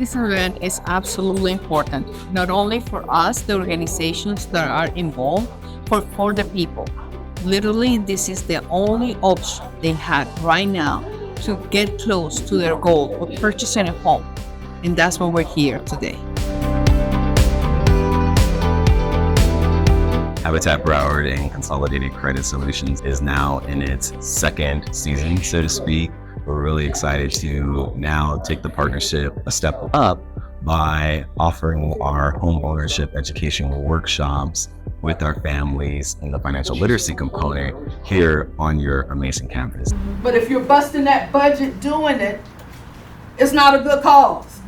This event is absolutely important, not only for us, the organizations that are involved, but for the people. Literally, this is the only option they have right now to get close to their goal of purchasing a home. And that's why we're here today. Habitat Broward and Consolidated Credit Solutions is now in its second season, so to speak. We're really excited to now take the partnership a step up by offering our home ownership educational workshops with our families and the financial literacy component here on your amazing campus. But if you're busting that budget doing it, it's not a good cause.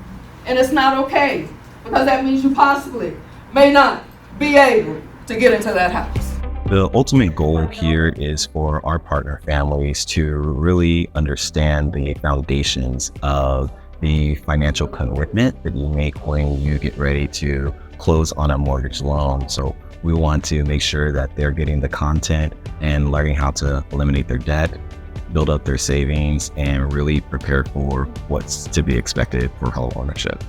And it's not okay, because that means you possibly may not be able to get into that house. The ultimate goal here is for our partner families to really understand the foundations of the financial commitment that you make when you get ready to close on a mortgage loan. So we want to make sure that they're getting the content and learning how to eliminate their debt, build up their savings, and really prepare for what's to be expected for home ownership.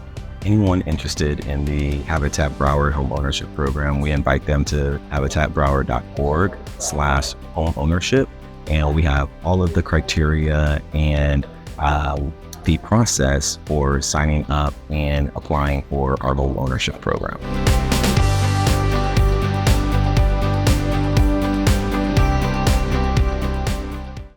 Anyone interested in the Habitat Broward Home Ownership Program, we invite them to habitatbroward.org/home ownership. And we have all of the criteria and the process for signing up and applying for our home ownership program.